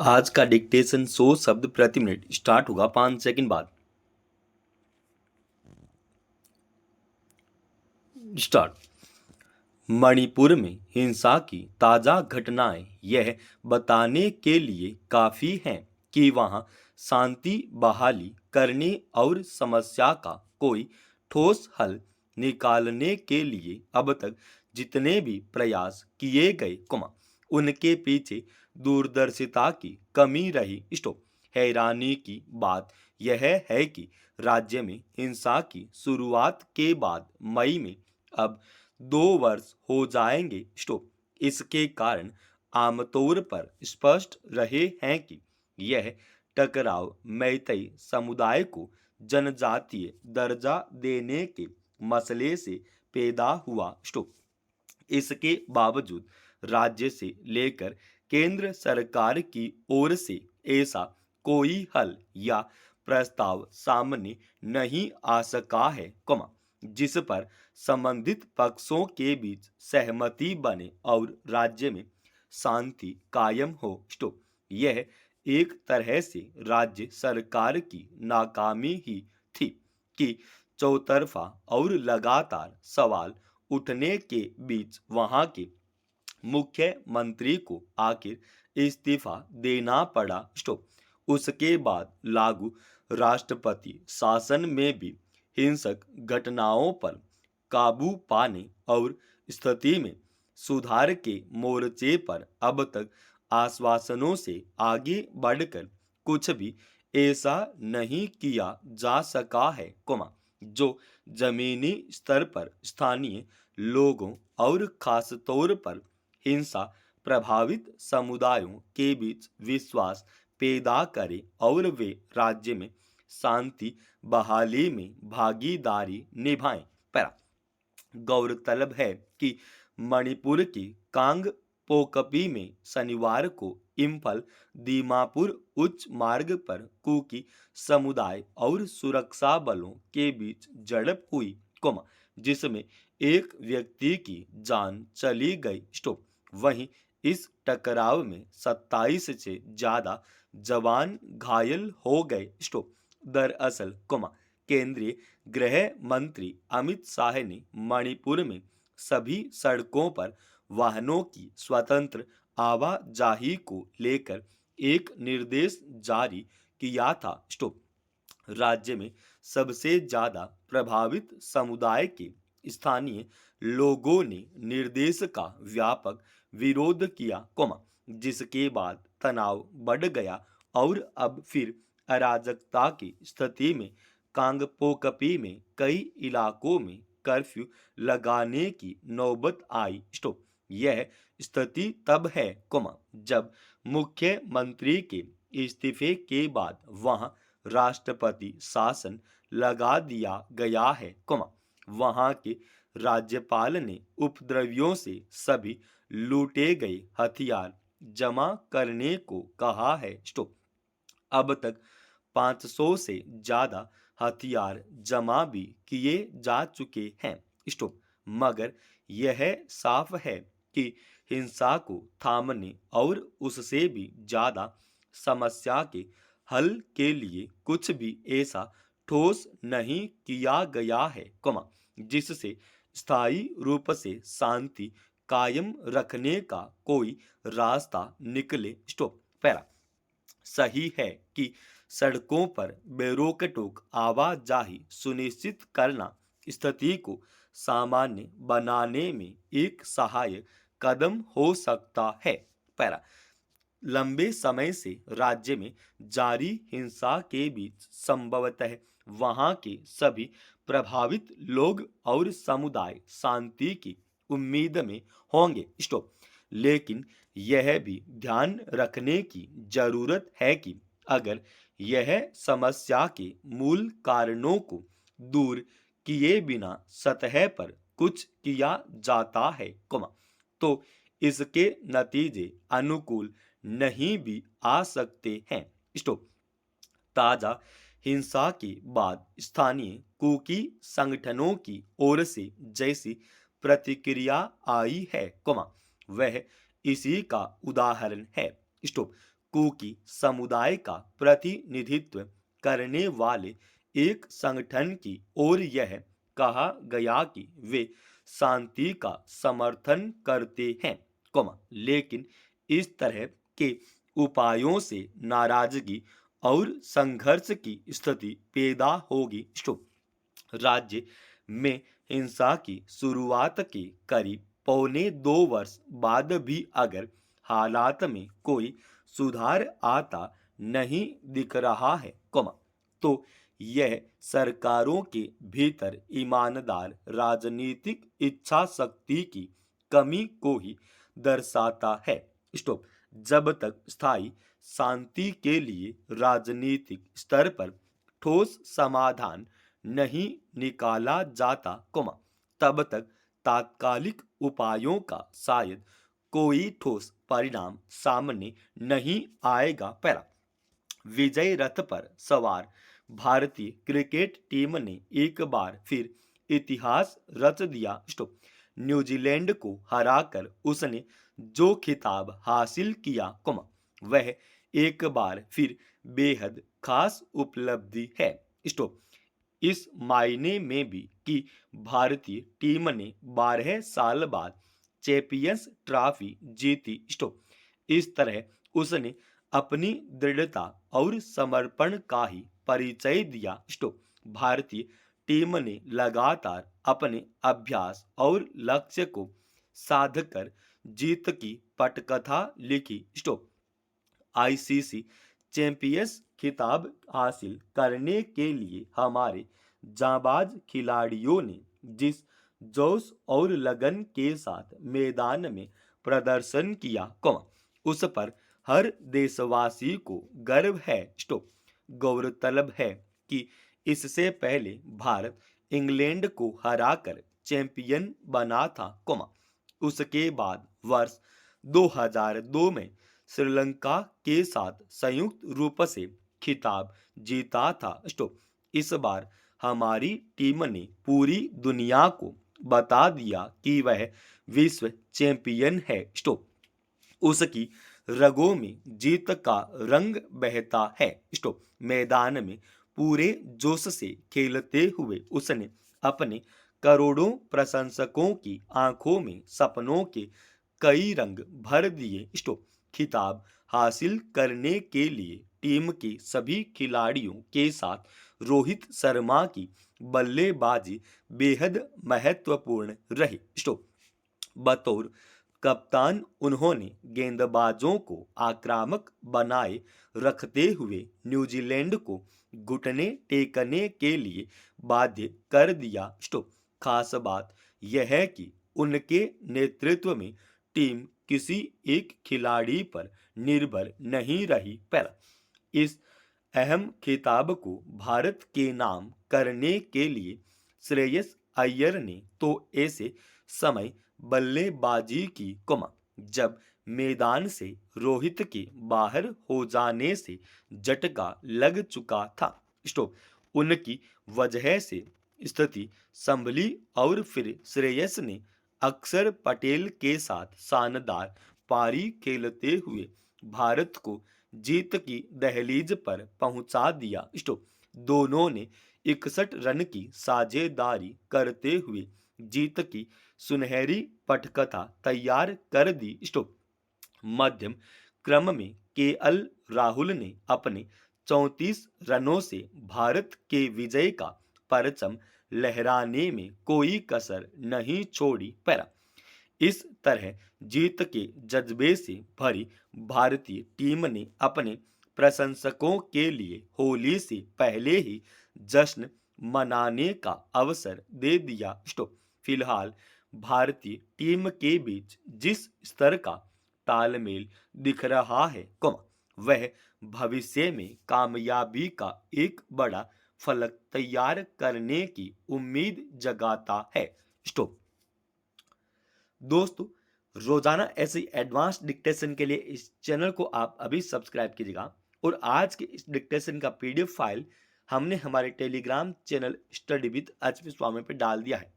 आज का डिक्टेशन 100 शब्द प्रति मिनट स्टार्ट होगा 5 सेकंड बाद। स्टार्ट। मणिपुर में हिंसा की ताज़ा घटनाएं यह बताने के लिए काफ़ी हैं कि वहां शांति बहाली करने और समस्या का कोई ठोस हल निकालने के लिए अब तक जितने भी प्रयास किए गए, उनके पीछे दूरदर्शिता की कमी रही। स्टॉप। हैरानी की बात यह है कि राज्य में हिंसा की शुरुआत के बाद मई में अब 2 वर्ष हो जाएंगे। स्टॉप। इसके कारण आमतौर पर स्पष्ट रहे हैं कि यह टकराव मैतेई समुदाय को जनजातीय दर्जा देने के मसले से पैदा हुआ। स्टॉप। इसके बावजूद राज्य से लेकर केंद्र सरकार की ओर से ऐसा कोई हल या प्रस्ताव सामने नहीं आ सका है, जिस पर संबंधित पक्षों के बीच सहमति बने और राज्य में शांति कायम हो। स्टॉप। यह एक तरह से राज्य सरकार की नाकामी ही थी कि चौतरफा और लगातार सवाल उठने के बीच वहां के मुख्यमंत्री को आखिर इस्तीफा देना पड़ा। स्टॉप। उसके बाद लागू राष्ट्रपति शासन में भी हिंसक घटनाओं पर काबू पाने और स्थिति में सुधार के मोर्चे पर अब तक आश्वासनों से आगे बढ़कर कुछ भी ऐसा नहीं किया जा सका है, जो जमीनी स्तर पर स्थानीय लोगों और खास तौर पर हिंसा प्रभावित समुदायों के बीच विश्वास पैदा करे और वे राज्य में शांति बहाली में भागीदारी निभाएं। पैरा। गौरतलब है कि मणिपुर की कांग पोकपी में शनिवार को इम्फल दीमापुर उच्च मार्ग पर कुकी समुदाय और सुरक्षा बलों के बीच झड़प हुई, जिसमें एक व्यक्ति की जान चली गई। स्टॉप। वहीं इस टकराव में 27 से ज्यादा जवान घायल हो गए। स्टॉप। दरअसल, केंद्रीय गृह मंत्री अमित शाह ने मणिपुर में सभी सड़कों पर वाहनों की स्वतंत्र आवाजाही को लेकर एक निर्देश जारी किया था। स्टॉप। राज्य में सबसे ज्यादा प्रभावित समुदाय के स्थानीय लोगों ने निर्देश का व्यापक विरोध किया, जिसके बाद तनाव बढ़ गया और अब फिर अराजकता की स्थिति में कांगपोकपी में कई इलाकों में कर्फ्यू लगाने की नौबत आई। स्टॉप। यह स्थिति तब है, जब मुख्यमंत्री के इस्तीफे के बाद वहां राष्ट्रपति शासन लगा दिया गया है, वहां के राज्यपाल ने उपद्रवियों से सभी लूटे गए हथियार जमा करने को कहा है। स्टॉप। अब तक 500 से ज्यादा हथियार जमा भी किए जा चुके हैं। स्टॉप। मगर यह साफ है कि हिंसा को थामने और उससे भी ज्यादा समस्या के हल के लिए कुछ भी ऐसा ठोस नहीं किया गया है, जिससे स्थायी रूप से शांति कायम रखने का कोई रास्ता निकले। स्टॉप। पैरा। सही है कि सड़कों पर बेरोकटोक आवाजाही सुनिश्चित करना स्थिति को सामान्य बनाने में एक सहायक कदम हो सकता है। पैरा। लंबे समय से राज्य में जारी हिंसा के बीच संभवतः वहां के सभी प्रभावित लोग और समुदाय शांति की उम्मीद में होंगे। स्टॉप। लेकिन यह भी ध्यान रखने की जरूरत है कि अगर यह समस्या के मूल कारणों को दूर किए बिना सतह पर कुछ किया जाता है, तो इसके नतीजे अनुकूल नहीं भी आ सकते हैं। स्टॉप। ताजा हिंसा के बाद स्थानीय कुकी संगठनों की ओर से जैसी प्रतिक्रिया आई है, वह इसी का उदाहरण है। स्टॉप। कुकी समुदाय का प्रतिनिधित्व करने वाले एक संगठन की ओर यह कहा गया कि वे शांति का समर्थन करते हैं, लेकिन इस तरह के उपायों से नाराजगी और संघर्ष की स्थिति पैदा होगी। राज्य में हिंसा की शुरुआत के करीब पौने 2 वर्ष बाद भी अगर हालात में कोई सुधार आता नहीं दिख रहा है, तो यह सरकारों के भीतर ईमानदार राजनीतिक इच्छा शक्ति की कमी को ही दर्शाता है। जब तक स्थायी शांति के लिए राजनीतिक स्तर पर ठोस समाधान नहीं निकाला जाता, तब तक तात्कालिक उपायों का शायद कोई ठोस परिणाम सामने नहीं आएगा। विजय रथ पर सवार भारतीय क्रिकेट टीम ने एक बार फिर इतिहास रच दिया। न्यूजीलैंड को हराकर उसने जो खिताब हासिल किया, वह एक बार फिर बेहद खास उपलब्धि है। इस मायने में भी कि भारतीय टीम ने 12 साल बाद चैंपियंस ट्रॉफी जीती। इस तरह उसने अपनी दृढ़ता और समर्पण का ही परिचय दिया। भारतीय टीम ने लगातार अपने अभ्यास और लक्ष्य को साध कर जीत की पटकथा लिखी। आईसीसी चैंपियंस खिताब हासिल करने के लिए हमारे जांबाज खिलाड़ियों ने जिस जोश और लगन के साथ मैदान में प्रदर्शन किया, उस पर हर देशवासी को गर्व है। गौरतलब है कि इससे पहले भारत इंग्लैंड को हराकर चैंपियन बना था, उसके बाद वर्ष 2002 में श्रीलंका के साथ संयुक्त रूप से खिताब जीता था। इस बार हमारी टीम ने पूरी दुनिया को बता दिया कि वह विश्व चैंपियन है। उसकी रगों में जीत का रंग बहता है। मैदान में पूरे जोश से खेलते हुए उसने अपने करोड़ों प्रशंसकों की आंखों में सपनों के कई रंग भर दिए। खिताब हासिल करने के लिए टीम के सभी खिलाड़ियों के साथ रोहित शर्मा की बल्लेबाजी बेहद महत्वपूर्ण रही। बतौर कप्तान उन्होंने गेंदबाजों को आक्रामक बनाए रखते हुए न्यूजीलैंड को घुटने टेकने के लिए बाध्य कर दिया। खास बात यह है कि उनके नेतृत्व में टीम किसी एक खिलाड़ी पर निर्भर नहीं रही। इस अहम खिताब को भारत के नाम करने के लिए श्रेयस अय्यर ने तो ऐसे समय बल्लेबाजी की, जब मैदान से रोहित के बाहर हो जाने से झटका लग चुका था। उनकी वजह से स्थिति संभली और फिर श्रेयस ने अक्षर पटेल के साथ शानदार पारी खेलते हुए भारत को जीत की दहलीज पर पहुंचा दिया। दोनों ने 61 रन की साझेदारी करते हुए जीत की सुनहरी पटकथा तैयार कर दी। मध्यम क्रम में केएल राहुल ने अपने 34 रनों से भारत के विजय का परचम लहराने में कोई कसर नहीं छोड़ी। इस तरह जीत के जज्बे से भरी भारतीय टीम ने अपने प्रशंसकों के लिए होली से पहले ही जश्न मनाने का अवसर दे दिया। फिलहाल भारतीय टीम के बीच जिस स्तर का तालमेल दिख रहा है, वह भविष्य में कामयाबी का एक बड़ा फलक तैयार करने की उम्मीद जगाता है। दोस्तों, रोजाना ऐसे एडवांस डिक्टेशन के लिए इस चैनल को आप अभी सब्सक्राइब कीजिएगा और आज के इस डिक्टेशन का पीडीएफ फाइल हमने हमारे Telegram channel study with HP Swami पे डाल दिया है।